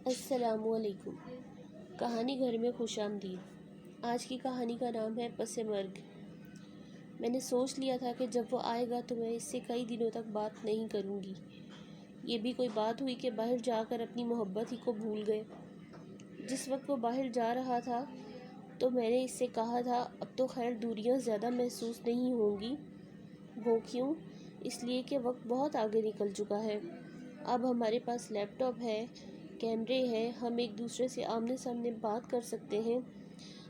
السلام علیکم۔ کہانی گھر میں خوش آمدید۔ آج کی کہانی کا نام ہے پس مرگ۔ میں نے سوچ لیا تھا کہ جب وہ آئے گا تو میں اس سے کئی دنوں تک بات نہیں کروں گی۔ یہ بھی کوئی بات ہوئی کہ باہر جا کر اپنی محبت ہی کو بھول گئے۔ جس وقت وہ باہر جا رہا تھا تو میں نے اس سے کہا تھا اب تو خیر دوریاں زیادہ محسوس نہیں ہوں گی۔ وہ کیوں؟ اس لیے کہ وقت بہت آگے نکل چکا ہے۔ اب ہمارے پاس لیپ ٹاپ ہے، کیمرے ہیں، ہم ایک دوسرے سے آمنے سامنے بات کر سکتے ہیں،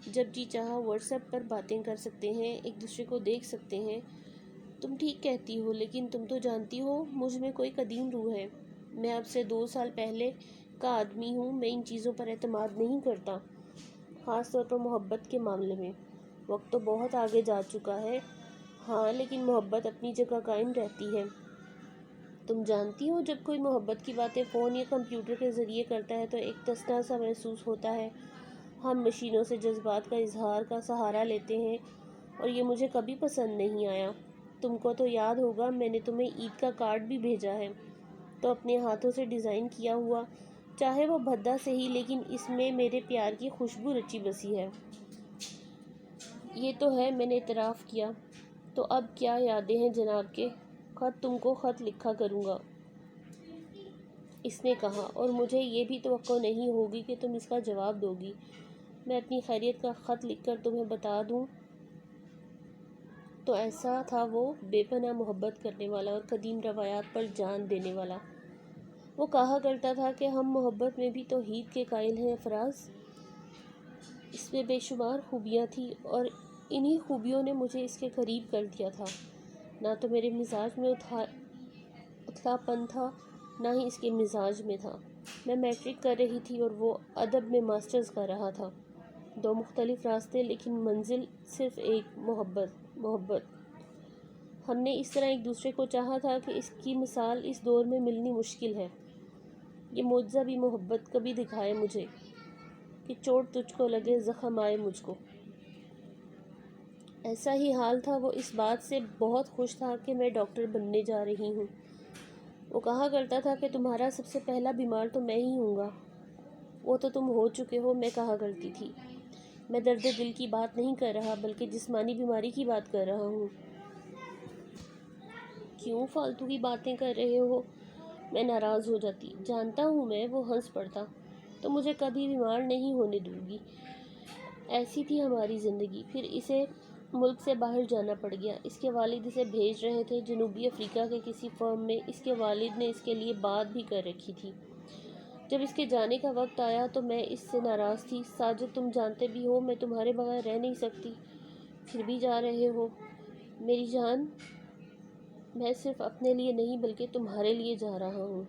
جب جی چاہا واٹس ایپ پر باتیں کر سکتے ہیں، ایک دوسرے کو دیکھ سکتے ہیں۔ تم ٹھیک کہتی ہو، لیکن تم تو جانتی ہو مجھ میں کوئی قدیم روح ہے۔ میں اب سے 2 سال پہلے کا آدمی ہوں۔ میں ان چیزوں پر اعتماد نہیں کرتا، خاص طور پر محبت کے معاملے میں۔ وقت تو بہت آگے جا چکا ہے، ہاں، لیکن محبت اپنی جگہ قائم رہتی ہے۔ تم جانتی ہو جب کوئی محبت کی باتیں فون یا کمپیوٹر کے ذریعے کرتا ہے تو ایک تصنع سا محسوس ہوتا ہے۔ ہم مشینوں سے جذبات کا اظہار کا سہارا لیتے ہیں اور یہ مجھے کبھی پسند نہیں آیا۔ تم کو تو یاد ہوگا میں نے تمہیں عید کا کارڈ بھی بھیجا ہے، تو اپنے ہاتھوں سے ڈیزائن کیا ہوا، چاہے وہ بھدا سے ہی، لیکن اس میں میرے پیار کی خوشبو رچی بسی ہے۔ یہ تو ہے، میں نے اعتراف کیا۔ تو اب کیا یادیں ہیں جناب کے؟ خط تم کو خط لکھا کروں گا، اس نے کہا، اور مجھے یہ بھی توقع نہیں ہوگی کہ تم اس کا جواب دو گی۔ میں اپنی خیریت کا خط لکھ کر تمہیں بتا دوں تو ایسا تھا وہ بے پناہ محبت کرنے والا اور قدیم روایات پر جان دینے والا۔ وہ کہا کرتا تھا کہ ہم محبت میں بھی توحید کے قائل ہیں فراز۔ اس میں بے شمار خوبیاں تھیں اور انہی خوبیوں نے مجھے اس کے قریب کر دیا تھا۔ نہ تو میرے مزاج میں اتھلا پن تھا، نہ ہی اس کے مزاج میں تھا۔ میں میٹرک کر رہی تھی اور وہ ادب میں ماسٹرز کر رہا تھا۔ 2 مختلف راستے، لیکن منزل صرف ایک، محبت۔ ہم نے اس طرح ایک دوسرے کو چاہا تھا کہ اس کی مثال اس دور میں ملنی مشکل ہے۔ یہ معجزہ بھی محبت کبھی دکھائے مجھے کہ چوٹ تجھ کو لگے، زخم آئے مجھ کو۔ ایسا ہی حال تھا۔ وہ اس بات سے بہت خوش تھا کہ میں ڈاکٹر بننے جا رہی ہوں۔ وہ کہا کرتا تھا کہ تمہارا سب سے پہلا بیمار تو میں ہی ہوں گا۔ وہ تو تم ہو چکے ہو، میں کہا کرتی تھی۔ میں درد دل کی بات نہیں کر رہا، بلکہ جسمانی بیماری کی بات کر رہا ہوں۔ کیوں فالتو کی باتیں کر رہے ہو؟ میں ناراض ہو جاتی۔ جانتا ہوں میں، وہ ہنس پڑتا۔ تو مجھے کبھی بیمار نہیں ہونے دوں گی۔ ایسی تھی ہماری زندگی۔ پھر اسے ملک سے باہر جانا پڑ گیا۔ اس کے والد اسے بھیج رہے تھے جنوبی افریقہ کے کسی فرم میں۔ اس کے والد نے اس کے لیے بات بھی کر رکھی تھی۔ جب اس کے جانے کا وقت آیا تو میں اس سے ناراض تھی۔ ساجد، تم جانتے بھی ہو میں تمہارے بغیر رہ نہیں سکتی، پھر بھی جا رہے ہو۔ میری جان، میں صرف اپنے لیے نہیں بلکہ تمہارے لیے جا رہا ہوں،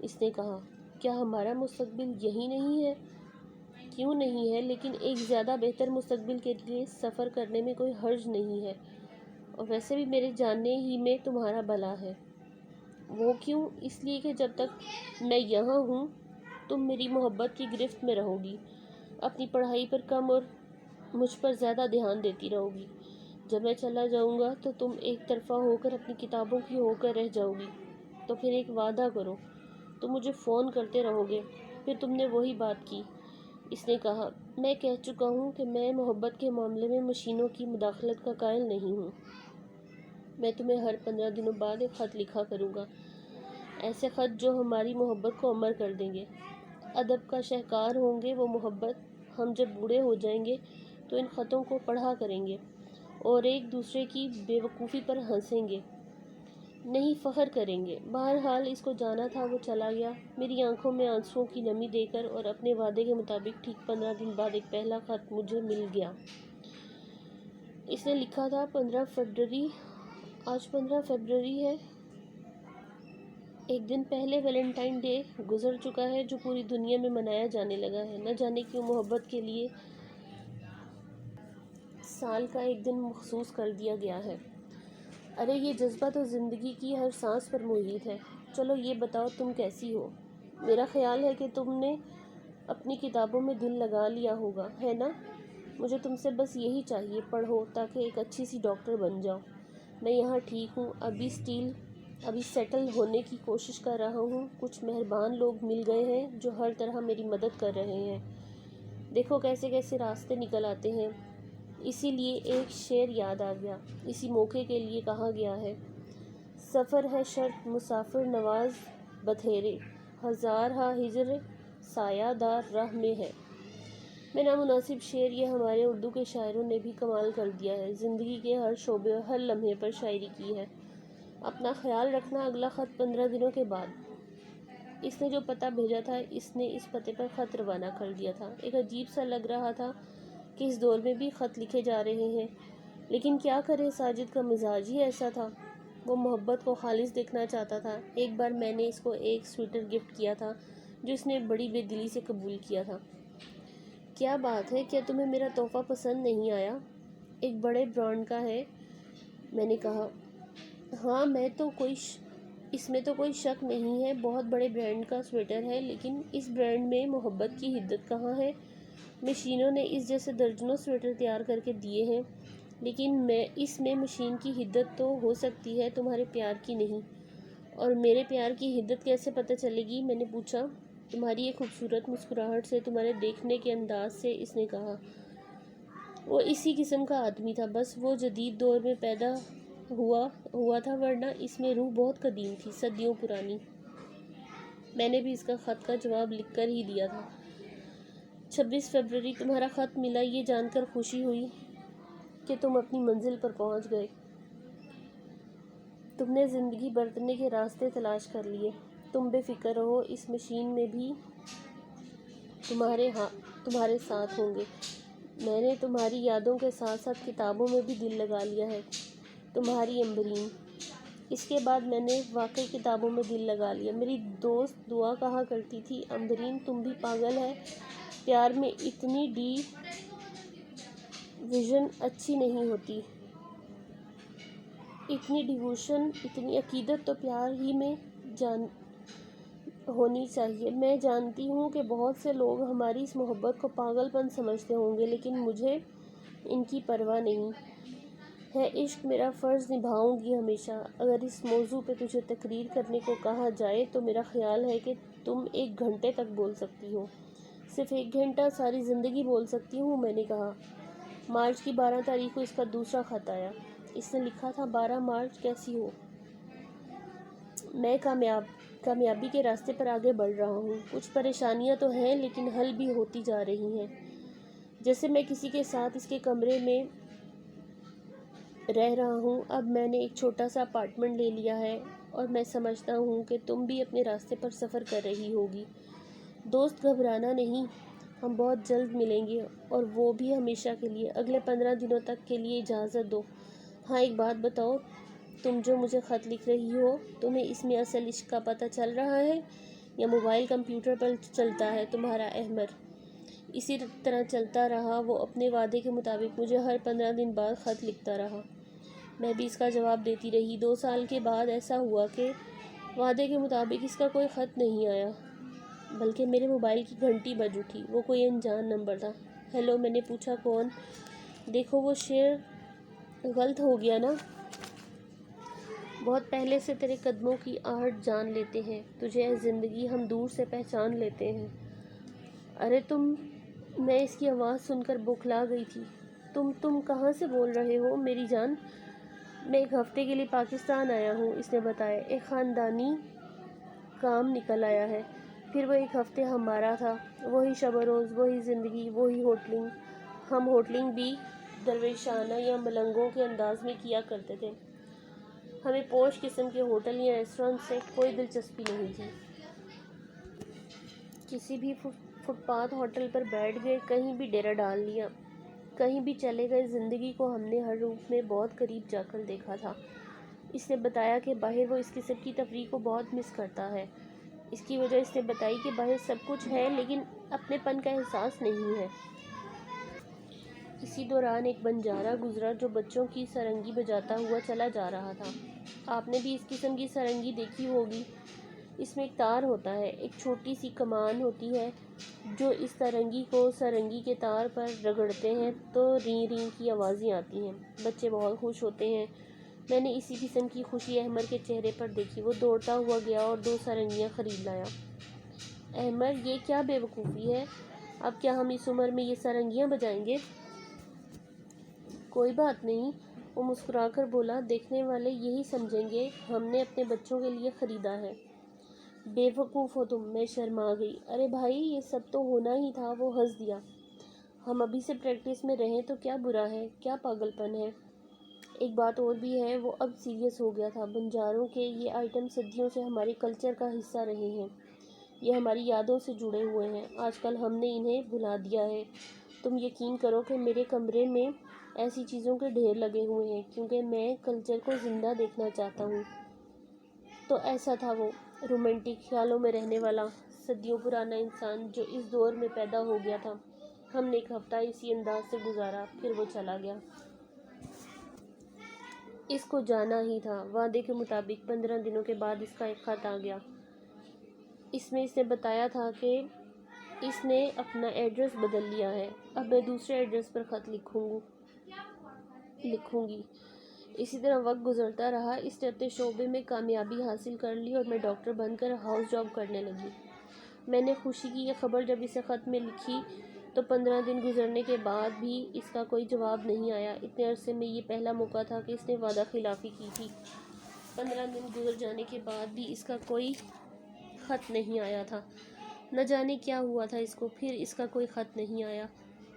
اس نے کہا۔ کیا ہمارا مستقبل یہی نہیں ہے؟ کیوں نہیں ہے، لیکن ایک زیادہ بہتر مستقبل کے لیے سفر کرنے میں کوئی حرج نہیں ہے، اور ویسے بھی میرے جاننے ہی میں تمہارا بھلا ہے۔ وہ کیوں؟ اس لیے کہ جب تک میں یہاں ہوں تم میری محبت کی گرفت میں رہو گی، اپنی پڑھائی پر کم اور مجھ پر زیادہ دھیان دیتی رہو گی۔ جب میں چلا جاؤں گا تو تم ایک طرفہ ہو کر اپنی کتابوں کی ہو کر رہ جاؤ گی۔ تو پھر ایک وعدہ کرو، تم مجھے فون کرتے رہو گے۔ پھر تم نے وہی بات کی، اس نے کہا۔ میں کہہ چکا ہوں کہ میں محبت کے معاملے میں مشینوں کی مداخلت کا قائل نہیں ہوں۔ میں تمہیں ہر 15 دنوں بعد ایک خط لکھا کروں گا، ایسے خط جو ہماری محبت کو امر کر دیں گے، ادب کا شاہکار ہوں گے وہ محبت۔ ہم جب بوڑھے ہو جائیں گے تو ان خطوں کو پڑھا کریں گے اور ایک دوسرے کی بے وقوفی پر ہنسیں گے، نہیں فخر کریں گے۔ بہرحال اس کو جانا تھا، وہ چلا گیا، میری آنکھوں میں آنسوؤں کی نمی دے کر، اور اپنے وعدے کے مطابق ٹھیک 15 دن بعد ایک پہلا خط مجھے مل گیا۔ اس نے لکھا تھا 15 فروری۔ آج 15 فروری ہے۔ ایک دن پہلے ویلنٹائن ڈے گزر چکا ہے جو پوری دنیا میں منایا جانے لگا ہے۔ نہ جانے کیوں محبت کے لیے سال کا ایک دن مخصوص کر دیا گیا ہے۔ ارے یہ جذبہ تو زندگی کی ہر سانس پر محیط ہے۔ چلو یہ بتاؤ تم کیسی ہو؟ میرا خیال ہے کہ تم نے اپنی کتابوں میں دل لگا لیا ہوگا، ہے نا؟ مجھے تم سے بس یہی چاہیے، پڑھو تاکہ ایک اچھی سی ڈاکٹر بن جاؤ۔ میں یہاں ٹھیک ہوں، ابھی اسٹیل ابھی سیٹل ہونے کی کوشش کر رہا ہوں. کچھ مہربان لوگ مل گئے ہیں جو ہر طرح میری مدد کر رہے ہیں. دیکھو کیسے کیسے راستے نکل آتے ہیں. اسی لیے ایک شعر یاد آ گیا. اسی موقع کے لیے کہا گیا ہے: سفر ہے شرط مسافر نواز بتھیرے، ہزار ہا ہجر سایہ دار راہ میں ہے. میں نامناسب شعر یہ ہمارے اردو کے شاعروں نے بھی کمال کر دیا ہے. زندگی کے ہر شعبے اور ہر لمحے پر شاعری کی ہے. اپنا خیال رکھنا. اگلا خط 15 دنوں کے بعد. اس نے جو پتہ بھیجا تھا اس نے اس پتے پر خط روانہ کر دیا تھا. ایک عجیب سا لگ رہا تھا کہ اس دور میں بھی خط لکھے جا رہے ہیں. لیکن کیا کرے، ساجد کا مزاج ہی ایسا تھا. وہ محبت کو خالص دیکھنا چاہتا تھا. ایک بار میں نے اس کو ایک سویٹر گفٹ کیا تھا جو اس نے بڑی بے دلی سے قبول کیا تھا. کیا بات ہے، کیا تمہیں میرا تحفہ پسند نہیں آیا؟ ایک بڑے برانڈ کا ہے، میں نے کہا. ہاں، اس میں تو کوئی شک نہیں ہے، بہت بڑے برانڈ کا سویٹر ہے، لیکن اس برانڈ میں محبت کی حدت کہاں ہے؟ مشینوں نے اس جیسے درجنوں سویٹر تیار کر کے دیے ہیں، لیکن اس میں مشین کی حدت تو ہو سکتی ہے، تمہارے پیار کی نہیں. اور میرے پیار کی حدت کیسے پتہ چلے گی؟ میں نے پوچھا. تمہاری ایک خوبصورت مسکراہٹ سے، تمہارے دیکھنے کے انداز سے، اس نے کہا. وہ اسی قسم کا آدمی تھا، بس وہ جدید دور میں پیدا ہوا تھا، ورنہ اس میں روح بہت قدیم تھی، صدیوں پرانی. میں نے بھی اس کا خط کا جواب لکھ کر ہی دیا تھا. 26 فروری. تمہارا خط ملا، یہ جان کر خوشی ہوئی کہ تم اپنی منزل پر پہنچ گئے. تم نے زندگی برتنے کے راستے تلاش کر لیے. تم بے فکر رہو، اس مشین میں بھی تمہارے ساتھ ہوں گے. میں نے تمہاری یادوں کے ساتھ ساتھ کتابوں میں بھی دل لگا لیا ہے. تمہاری امبرین. اس کے بعد میں نے واقعی کتابوں میں دل لگا لیا. میری دوست دعا کہا کرتی تھی: امبرین تم بھی پاگل ہے، پیار میں اتنی ویژن اچھی نہیں ہوتی، اتنی ڈیووشن، اتنی عقیدت تو پیار ہی میں ہونی چاہیے. میں جانتی ہوں کہ بہت سے لوگ ہماری اس محبت کو پاگل پن سمجھتے ہوں گے، لیکن مجھے ان کی پرواہ نہیں ہے. عشق میرا فرض نبھاؤں گی ہمیشہ. اگر اس موضوع پہ تجھے تقریر کرنے کو کہا جائے تو میرا خیال ہے کہ تم 1 گھنٹے تک بول سکتی ہو. صرف 1 گھنٹہ؟ ساری زندگی بول سکتی ہوں، میں نے کہا. مارچ کی 12 تاریخ کو اس کا دوسرا خط آیا. اس نے لکھا تھا: 12 مارچ. کیسی ہو؟ میں کامیابی کے راستے پر آگے بڑھ رہا ہوں. کچھ پریشانیاں تو ہیں، لیکن حل بھی ہوتی جا رہی ہیں. جیسے میں کسی کے ساتھ اس کے کمرے میں رہ رہا ہوں. اب میں نے ایک چھوٹا سا اپارٹمنٹ لے لیا ہے، اور میں سمجھتا ہوں کہ تم بھی اپنے راستے پر سفر کر رہی ہوگی. دوست، گھبرانا نہیں، ہم بہت جلد ملیں گے، اور وہ بھی ہمیشہ کے لیے. اگلے 15 دنوں تک کے لیے اجازت دو. ہاں، ایک بات بتاؤ، تم جو مجھے خط لکھ رہی ہو، تمہیں اس میں اصل عشق کا پتہ چل رہا ہے یا موبائل کمپیوٹر پر چلتا ہے؟ تمہارا احمر. اسی طرح چلتا رہا. وہ اپنے وعدے کے مطابق مجھے ہر 15 دن بعد خط لکھتا رہا. میں بھی اس کا جواب دیتی رہی. 2 سال کے بعد ایسا ہوا کہ وعدے کے مطابق اس کا کوئی خط نہیں آیا، بلکہ میرے موبائل کی گھنٹی بج اٹھی. وہ کوئی انجان نمبر تھا. ہیلو، میں نے پوچھا. کون؟ دیکھو، وہ شعر غلط ہو گیا نا. بہت پہلے سے تیرے قدموں کی آہٹ جان لیتے ہیں، تجھے اے زندگی ہم دور سے پہچان لیتے ہیں. ارے میں اس کی آواز سن کر بوکھلا گئی تھی. تم کہاں سے بول رہے ہو میری جان؟ میں 1 ہفتے کے لیے پاکستان آیا ہوں، اس نے بتایا. ایک خاندانی کام نکل آیا ہے. پھر وہ 1 ہفتے ہمارا تھا. وہی شب و روز، وہی زندگی، وہی ہوٹلنگ. ہم ہوٹلنگ بھی درویشانہ یا ملنگوں کے انداز میں کیا کرتے تھے. ہمیں پوش قسم کے ہوٹل یا ریسٹورانٹ سے کوئی دلچسپی نہیں تھی. کسی بھی فٹ پاتھ ہوٹل پر بیٹھ گئے، کہیں بھی ڈیرا ڈال لیا، کہیں بھی چلے گئے. زندگی کو ہم نے ہر روپ میں بہت قریب جا کر دیکھا تھا. اس نے بتایا کہ باہر وہ اس قسم کی تفریح کو بہت مس کرتا ہے. اس کی وجہ اس نے بتائی کہ باہر سب کچھ ہے، لیکن اپنے پن کا احساس نہیں ہے. اسی دوران ایک بنجارا گزرا جو بچوں کی سارنگی بجاتا ہوا چلا جا رہا تھا. آپ نے بھی اس قسم کی سارنگی دیکھی ہوگی. اس میں ایک تار ہوتا ہے، ایک چھوٹی سی کمان ہوتی ہے، جو اس سارنگی کو سارنگی کے تار پر رگڑتے ہیں تو ریں ریں کی آوازیں آتی ہیں. بچے بہت خوش ہوتے ہیں. میں نے اسی قسم کی خوشی احمر کے چہرے پر دیکھی۔ وہ دوڑتا ہوا گیا اور 2 سرنگیاں خرید لایا۔ احمر، یہ کیا بے وقوفی ہے؟ اب کیا ہم اس عمر میں یہ سرنگیاں بجائیں گے؟ کوئی بات نہیں، وہ مسکرا کر بولا، دیکھنے والے یہی سمجھیں گے ہم نے اپنے بچوں کے لیے خریدا ہے۔ بے وقوف ہو تم، میں شرما گئی۔ ارے بھائی، یہ سب تو ہونا ہی تھا۔ وہ ہنس دیا۔ ہم ابھی سے پریکٹس میں رہیں تو کیا برا ہے، کیا پاگل پن ہے؟ ایک بات اور بھی ہے۔ وہ اب سیریس ہو گیا تھا۔ بنجاروں کے یہ آئٹم صدیوں سے ہمارے کلچر کا حصہ رہے ہیں، یہ ہماری یادوں سے جڑے ہوئے ہیں۔ آج کل ہم نے انہیں بھلا دیا ہے۔ تم یقین کرو کہ میرے کمرے میں ایسی چیزوں کے ڈھیر لگے ہوئے ہیں، کیونکہ میں کلچر کو زندہ دیکھنا چاہتا ہوں۔ تو ایسا تھا وہ رومانٹک خیالوں میں رہنے والا صدیوں پرانا انسان جو اس دور میں پیدا ہو گیا تھا۔ ہم نے ایک ہفتہ اسی انداز سے گزارا، پھر وہ چلا گیا۔ اس کو جانا ہی تھا۔ وعدے کے مطابق 15 دنوں کے بعد اس کا ایک خط آ گیا۔ اس میں اس نے بتایا تھا کہ اس نے اپنا ایڈریس بدل لیا ہے، اب میں دوسرے ایڈریس پر خط لکھوں گی۔ اسی طرح وقت گزرتا رہا۔ اس نے اپنے شعبے میں کامیابی حاصل کر لی اور میں ڈاکٹر بن کر ہاؤس جاب کرنے لگی۔ میں نے خوشی کی یہ خبر جب اسے خط میں لکھی تو 15 دن گزرنے کے بعد بھی اس کا کوئی جواب نہیں آیا۔ اتنے عرصے میں یہ پہلا موقع تھا کہ اس نے وعدہ خلافی کی تھی۔ 15 دن گزر جانے کے بعد بھی اس کا کوئی خط نہیں آیا تھا۔ نہ جانے کیا ہوا تھا اس کو، پھر اس کا کوئی خط نہیں آیا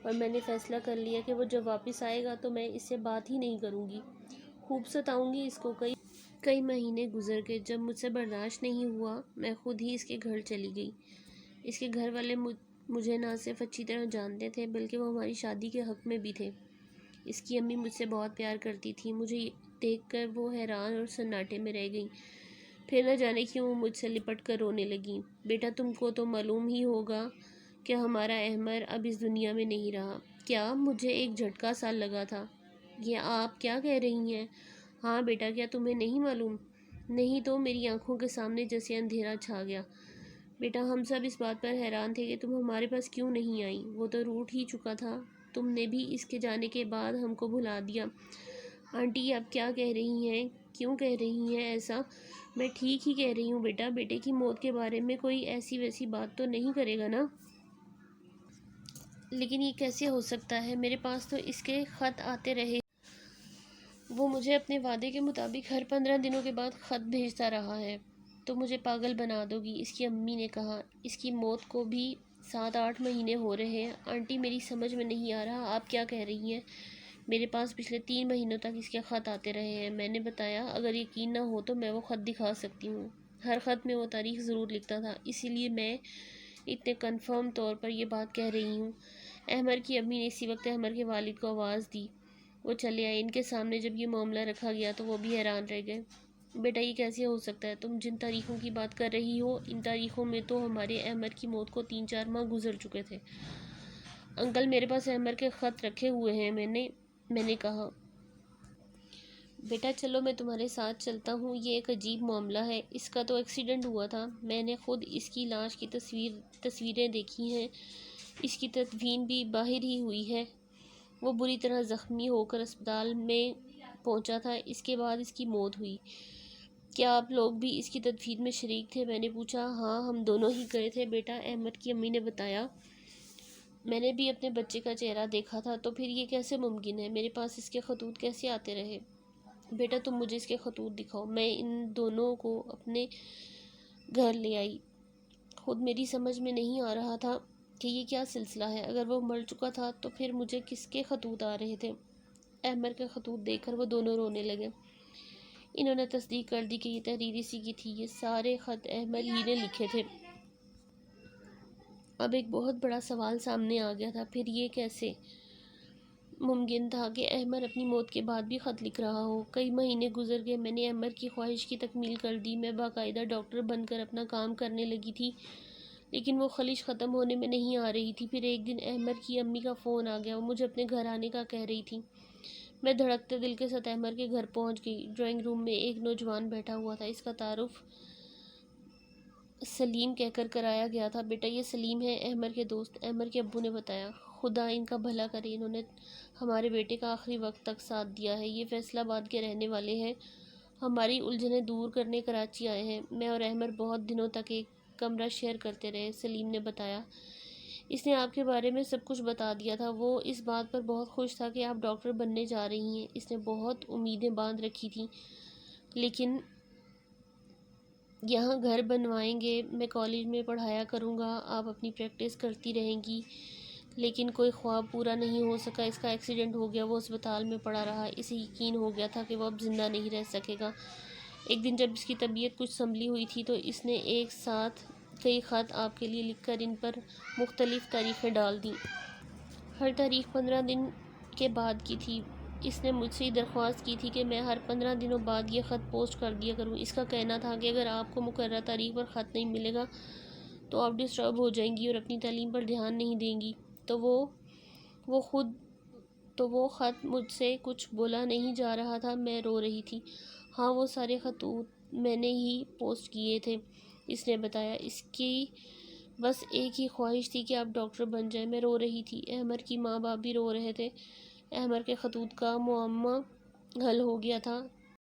اور میں نے فیصلہ کر لیا کہ وہ جب واپس آئے گا تو میں اس سے بات ہی نہیں کروں گی، خوب ستاؤں گی اس کو۔ کئی مہینے گزر گئے۔ جب مجھ سے برداشت نہیں ہوا، میں خود ہی اس کے گھر چلی گئی۔ اس کے گھر والے مجھے نہ صرف اچھی طرح جانتے تھے بلکہ وہ ہماری شادی کے حق میں بھی تھے۔ اس کی امی مجھ سے بہت پیار کرتی تھی۔ مجھے دیکھ کر وہ حیران اور سناٹے میں رہ گئیں۔ پھر نہ جانے کیوں وہ مجھ سے لپٹ کر رونے لگیں۔ بیٹا، تم کو تو معلوم ہی ہوگا کہ ہمارا احمر اب اس دنیا میں نہیں رہا۔ کیا؟ مجھے ایک جھٹکا سا لگا تھا۔ یہ آپ کیا کہہ رہی ہیں؟ ہاں بیٹا، کیا تمہیں نہیں معلوم؟ نہیں تو میری آنکھوں کے سامنے جیسے اندھیرا چھا گیا۔ بیٹا، ہم سب اس بات پر حیران تھے کہ تم ہمارے پاس کیوں نہیں آئی۔ وہ تو روٹھ ہی چکا تھا۔ تم نے بھی اس کے جانے کے بعد ہم کو بھلا دیا۔ آنٹی، آپ کیا کہہ رہی ہیں؟ کیوں کہہ رہی ہیں ایسا؟ میں ٹھیک ہی کہہ رہی ہوں بیٹا۔ بیٹے کی موت کے بارے میں کوئی ایسی ویسی بات تو نہیں کرے گا نا؟ لیکن یہ کیسے ہو سکتا ہے؟ میرے پاس تو اس کے خط آتے رہے۔ وہ مجھے اپنے وعدے کے مطابق ہر 15 دنوں کے بعد خط بھیجتا رہا ہے۔ تو مجھے پاگل بنا دو گی؟ اس کی امی نے کہا۔ اس کی موت کو بھی 7-8 مہینے ہو رہے ہیں۔ آنٹی، میری سمجھ میں نہیں آ رہا آپ کیا کہہ رہی ہیں۔ میرے پاس پچھلے 3 مہینوں تک اس کے خط آتے رہے ہیں۔ میں نے بتایا، اگر یقین نہ ہو تو میں وہ خط دکھا سکتی ہوں۔ ہر خط میں وہ تاریخ ضرور لکھتا تھا، اسی لیے میں اتنے کنفرم طور پر یہ بات کہہ رہی ہوں۔ احمر کی امی نے اسی وقت احمر کے والد کو آواز دی۔ وہ چلے آئے۔ ان کے سامنے جب یہ معاملہ رکھا گیا تو وہ بھی حیران رہ گئے۔ بیٹا، یہ کیسے ہو سکتا ہے؟ تم جن تاریخوں کی بات کر رہی ہو، ان تاریخوں میں تو ہمارے احمر کی موت کو 3-4 ماہ گزر چکے تھے۔ انکل، میرے پاس احمر کے خط رکھے ہوئے ہیں۔ میں نے کہا۔ بیٹا چلو، میں تمہارے ساتھ چلتا ہوں۔ یہ ایک عجیب معاملہ ہے۔ اس کا تو ایکسیڈنٹ ہوا تھا۔ میں نے خود اس کی لاش کی تصویریں دیکھی ہیں۔ اس کی تدفین بھی باہر ہی ہوئی ہے۔ وہ بری طرح زخمی ہو کر اسپتال میں پہنچا تھا، اس کے بعد اس کی موت ہوئی۔ کیا آپ لوگ بھی اس کی تدفین میں شریک تھے؟ میں نے پوچھا۔ ہاں، ہم دونوں ہی گئے تھے بیٹا، احمد کی امی نے بتایا۔ میں نے بھی اپنے بچے کا چہرہ دیکھا تھا۔ تو پھر یہ کیسے ممکن ہے؟ میرے پاس اس کے خطوط کیسے آتے رہے؟ بیٹا، تم مجھے اس کے خطوط دکھاؤ۔ میں ان دونوں کو اپنے گھر لے آئی۔ خود میری سمجھ میں نہیں آ رہا تھا کہ یہ کیا سلسلہ ہے۔ اگر وہ مر چکا تھا تو پھر مجھے کس کے خطوط آ رہے تھے؟ احمر کے خطوط دیکھ کر وہ دونوں رونے لگے۔ انہوں نے تصدیق کر دی کہ یہ تحریر اسی کی تھی۔ یہ سارے خط احمر ہی نے لکھے تھے۔ اب ایک بہت بڑا سوال سامنے آ گیا تھا۔ پھر یہ کیسے ممکن تھا کہ احمر اپنی موت کے بعد بھی خط لکھ رہا ہو؟ کئی مہینے گزر گئے۔ میں نے احمر کی خواہش کی تکمیل کر دی۔ میں باقاعدہ ڈاکٹر بن کر اپنا کام کرنے لگی تھی، لیکن وہ خلش ختم ہونے میں نہیں آ رہی تھی۔ پھر ایک دن احمر کی امی کا فون آ گیا۔ وہ مجھے اپنے گھر آنے کا کہہ رہی تھی۔ میں دھڑکتے دل کے ساتھ احمر کے گھر پہنچ گئی۔ ڈرائنگ روم میں ایک نوجوان بیٹھا ہوا تھا۔ اس کا تعارف سلیم کہہ کر کرایا گیا تھا۔ بیٹا، یہ سلیم ہے، احمر کے دوست، احمر کے ابو نے بتایا۔ خدا ان کا بھلا کرے، انہوں نے ہمارے بیٹے کا آخری وقت تک ساتھ دیا ہے۔ یہ فیصل آباد کے رہنے والے ہیں، ہماری الجھنیں دور کرنے کراچی آئے ہیں۔ میں اور احمد بہت دنوں تک ایک کمرہ شیئر کرتے رہے، سلیم نے بتایا۔ اس نے آپ کے بارے میں سب کچھ بتا دیا تھا۔ وہ اس بات پر بہت خوش تھا کہ آپ ڈاکٹر بننے جا رہی ہیں۔ اس نے بہت امیدیں باندھ رکھی تھیں، لیکن یہاں گھر بنوائیں گے، میں کالج میں پڑھایا کروں گا، آپ اپنی پریکٹس کرتی رہیں گی، لیکن کوئی خواب پورا نہیں ہو سکا۔ اس کا ایکسیڈنٹ ہو گیا، وہ اسپتال میں پڑا رہا، اسے یقین ہو گیا تھا کہ وہ اب زندہ نہیں رہ سکے گا۔ ایک دن جب اس کی طبیعت کچھ سنبھلی ہوئی تھی تو اس نے ایک ساتھ کئی خط آپ کے لیے لکھ کر ان پر مختلف تاریخیں ڈال دیں۔ ہر تاریخ 15 دن کے بعد کی تھی۔ اس نے مجھ سے یہ درخواست کی تھی کہ میں ہر 15 دنوں بعد یہ خط پوسٹ کر دیا کروں۔ اس کا کہنا تھا کہ اگر آپ کو مقررہ تاریخ پر خط نہیں ملے گا تو آپ ڈسٹرب ہو جائیں گی اور اپنی تعلیم پر دھیان نہیں دیں گی۔ وہ خط مجھ سے کچھ بولا نہیں جا رہا تھا، میں رو رہی تھی۔ ہاں، وہ سارے خطوط میں نے ہی پوسٹ کیے تھے، اس نے بتایا۔ اس کی بس ایک ہی خواہش تھی کہ آپ ڈاکٹر بن جائیں۔ میں رو رہی تھی، احمد کی ماں باپ بھی رو رہے تھے۔ احمد کے خطوط کا معمہ حل ہو گیا تھا۔